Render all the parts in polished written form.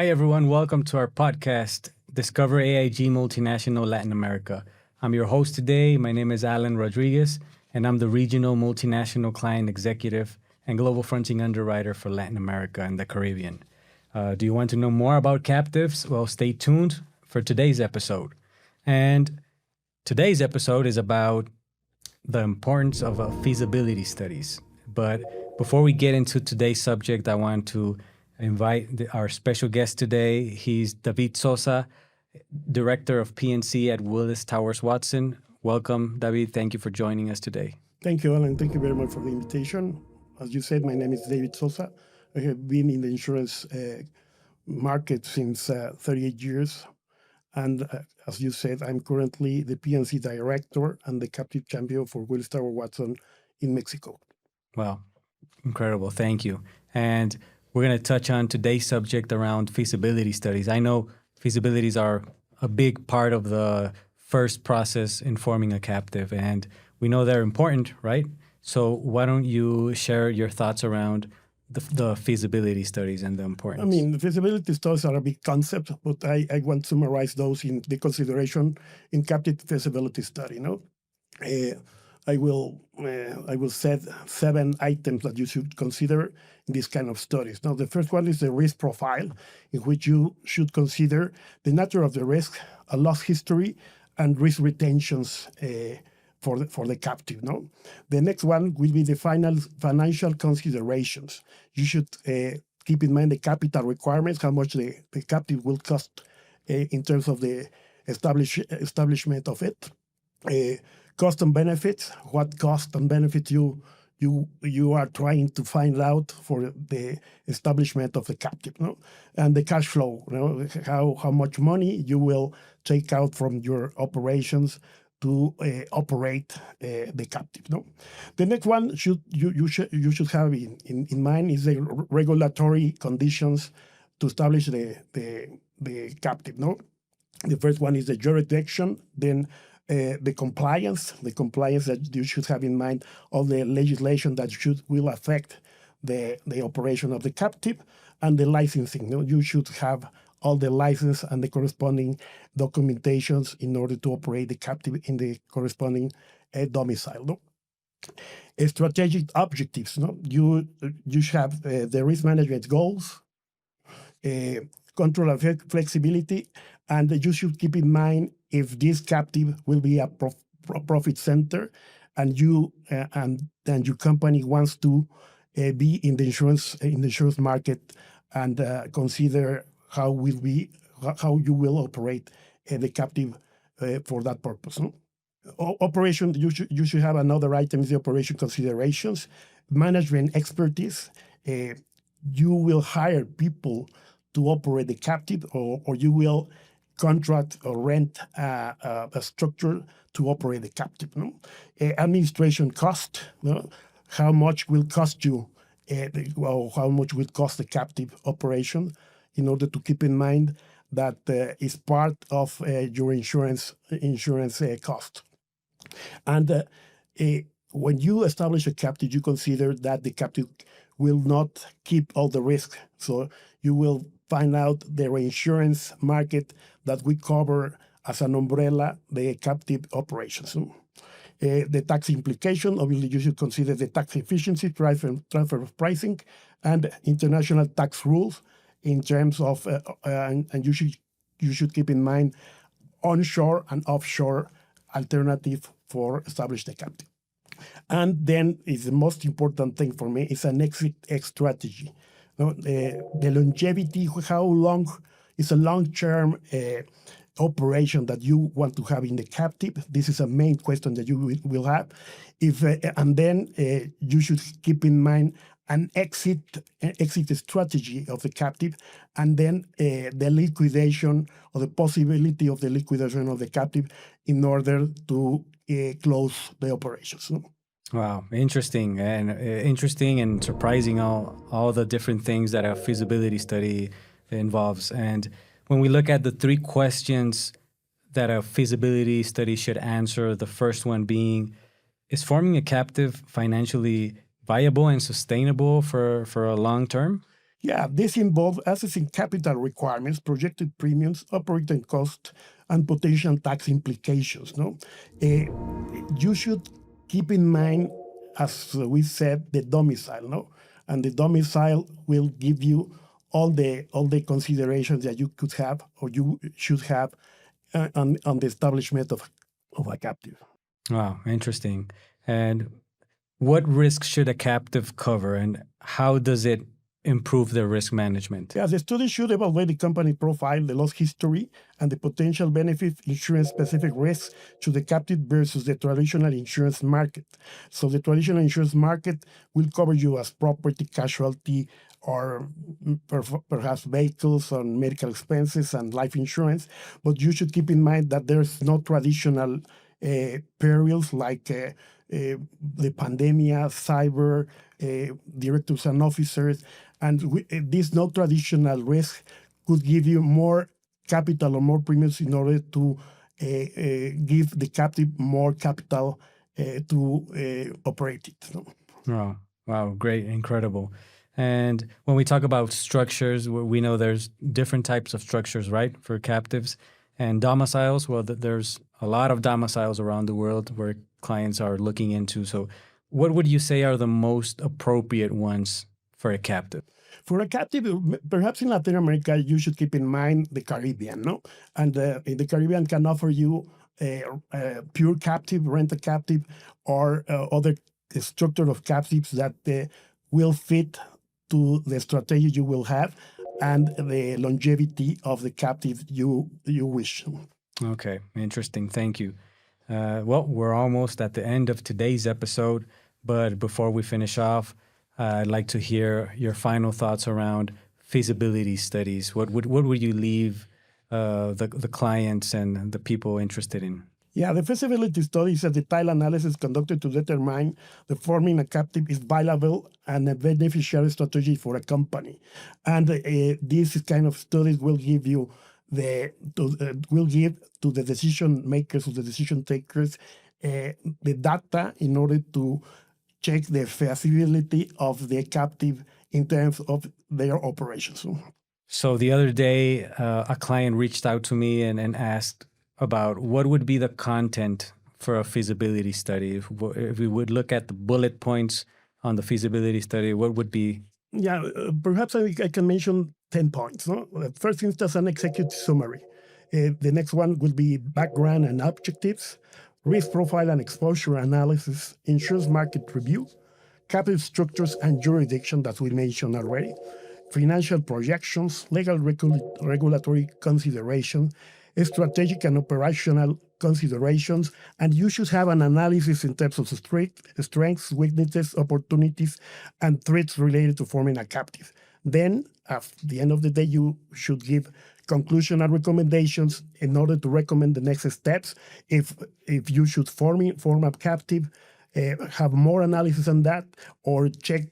Hi, everyone. Welcome to our podcast, Discover AIG Multinational Latin America. I'm your host today. My name is Alan Rodriguez, and I'm the Regional Multinational Client Executive and Global Fronting Underwriter for Latin America and the Caribbean. Do you want to know more about captives? Well, stay tuned for today's episode. And today's episode is about the importance of feasibility studies. But before we get into today's subject, I want to invite our special guest today. He's David Sosa, Director of P&C at Willis Towers Watson. Welcome, David. Thank you for joining us today. Thank you, Alan. Thank you very much for the invitation. As you said, my name is David Sosa. I have been in the insurance market since 38 years. And as you said, I'm currently the P&C Director and the Captive Champion for Willis Towers Watson in Mexico. Wow, incredible. Thank you. And we're going to touch on today's subject around feasibility studies. I know feasibilities are a big part of the first process in forming a captive, and we know they're important, right? So why don't you share your thoughts around the feasibility studies and the importance? I mean, the feasibility studies are a big concept, but I want to summarize those in the consideration in captive feasibility study. I will set 7 items that you should consider in this kind of studies. Now, the first one is the risk profile, in which you should consider the nature of the risk, a loss history, and risk retentions for the captive. The next one will be the financial considerations. You should keep in mind the capital requirements, how much the captive will cost in terms of the establishment of it. Cost and benefits, what cost and benefits you are trying to find out for the establishment of the captive, and the cash flow, how much money you will take out from your operations to operate the captive. The next one you should have in mind is the regulatory conditions to establish the captive. The first one is the jurisdiction, then the compliance that you should have in mind of the legislation that will affect the operation of the captive, and the licensing. You should have all the license and the corresponding documentations in order to operate the captive in the corresponding domicile. Strategic objectives. You should have the risk management goals, control and flexibility, and you should keep in mind if this captive will be a profit center, and your company wants to be in the insurance market, and consider how you will operate the captive for that purpose. Operation, you should have another item is the operation considerations, management expertise. You will hire people to operate the captive, or you will contract or rent a structure to operate the captive. Administration cost, how much will cost you, how much will cost the captive operation, in order to keep in mind that is part of your insurance cost. And when you establish a captive, you consider that the captive will not keep all the risk. So you will find out the reinsurance market that we cover as an umbrella, the captive operations. The tax implication, obviously you should consider the tax efficiency, transfer of pricing, and international tax rules in terms of, and you should keep in mind onshore and offshore alternative for establish the captive. And then is the most important thing for me is an exit strategy. The longevity, how long is a long-term operation that you want to have in the captive. This is a main question that you will have. And then you should keep in mind an exit strategy of the captive, and then the liquidation or the possibility of the liquidation of the captive in order to close the operations. Wow, interesting and surprising all the different things that a feasibility study involves. And when we look at the 3 questions that a feasibility study should answer, the first one being, is forming a captive financially viable and sustainable for a long term? Yeah, this involves assessing capital requirements, projected premiums, operating costs, and potential tax implications. No, you should keep in mind, as we said, the domicile. No, and the domicile will give you all the considerations that you could have or you should have on the establishment of a captive. Wow, interesting. And what risks should a captive cover, and how does it improve their risk management? Yeah, the study should evaluate the company profile, the loss history, and the potential benefit insurance-specific risks to the captive versus the traditional insurance market. So the traditional insurance market will cover you as property, casualty, or perhaps vehicles or medical expenses and life insurance. But you should keep in mind that there's no traditional perils like the pandemic, cyber, directors and officers, and this no traditional risk could give you more capital or more premiums in order to give the captive more capital to operate it. No? Wow, wow, great, incredible. And when we talk about structures, we know there's different types of structures, right, for captives and domiciles. Well, there's a lot of domiciles around the world where clients are looking into. So, what would you say are the most appropriate ones for a captive? For a captive, perhaps in Latin America, you should keep in mind the Caribbean, no? And in the Caribbean can offer you a pure captive, rent a captive, or other structure of captives that will fit to the strategy you will have and the longevity of the captive you wish. Okay, interesting. Thank you. Well, we're almost at the end of today's episode, but before we finish off, I'd like to hear your final thoughts around feasibility studies. What would you leave the clients and the people interested in? Yeah, the feasibility study is a detailed analysis conducted to determine the forming a captive is viable and a beneficiary strategy for a company. And these kind of studies will give you will give to the decision makers or the decision takers the data in order to check the feasibility of the captive in terms of their operations. So the other day, a client reached out to me and asked about what would be the content for a feasibility study. If we would look at the bullet points on the feasibility study, what would be? Yeah, perhaps I can mention 10 points. No? First instance, an executive summary. The next one will be background and objectives, risk profile and exposure analysis, insurance market review, capital structures and jurisdiction that we mentioned already, financial projections, legal regulatory consideration, strategic and operational considerations, and you should have an analysis in terms of strengths, weaknesses, opportunities, and threats related to forming a captive. Then, at the end of the day, you should give conclusion and recommendations in order to recommend the next steps. If you should form a captive, have more analysis on that, or check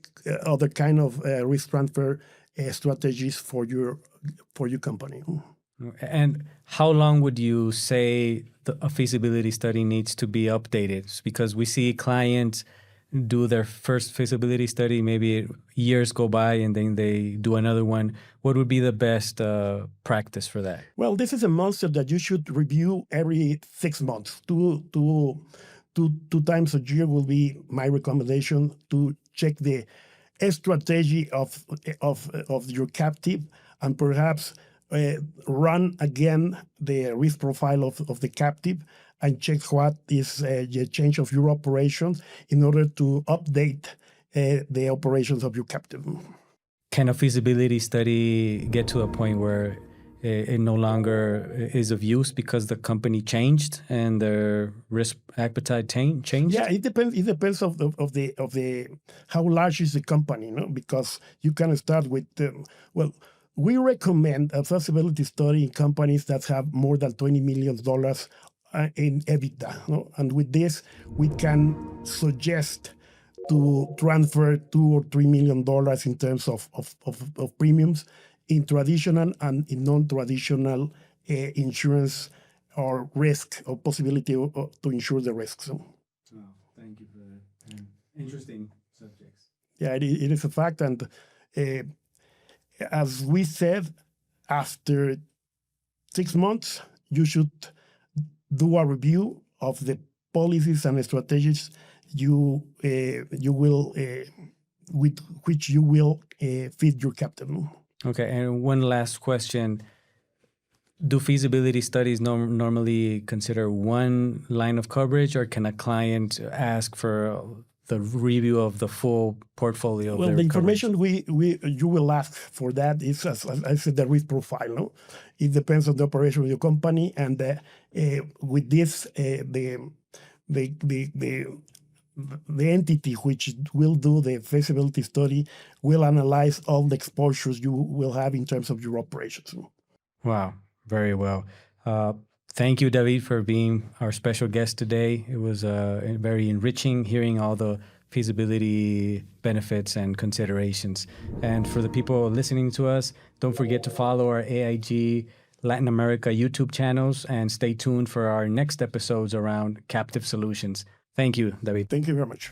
other kind of risk transfer strategies for your company. And how long would you say a feasibility study needs to be updated? Because we see clients do their first feasibility study, maybe years go by and then they do another one. What would be the best practice for that? Well, this is a monster that you should review every 6 months. Two times a year will be my recommendation to check the strategy of your captive and perhaps run again the risk profile of the captive and check what is the change of your operations in order to update the operations of your captive. Can a feasibility study get to a point where it no longer is of use because the company changed and their risk appetite changed? Yeah, it depends. It depends of the how large is the company, no? Because you can start with well, we recommend a feasibility study in companies that have more than $20 million in EBITDA, no? And with this, we can suggest to transfer $2 or $3 million in terms of premiums in traditional and in non-traditional insurance or risk or possibility to insure the risks. Oh, thank you for that. Interesting subjects. Yeah, it is a fact, and as we said, after 6 months, you should do a review of the policies and strategies you will with which you will feed your captive. Okay, and one last question. Do feasibility studies normally consider one line of coverage, or can a client ask for the review of the full portfolio of Well, their the coverage? information you will ask for that is, as I said, the risk profile. No? It depends on the operation of your company, and with this, the entity which will do the feasibility study will analyze all the exposures you will have in terms of your operations. Wow, very well. Thank you, David, for being our special guest today. It was very enriching hearing all the feasibility benefits and considerations. And for the people listening to us, don't forget to follow our AIG Latin America YouTube channels and stay tuned for our next episodes around captive solutions. Thank you, David. Thank you very much.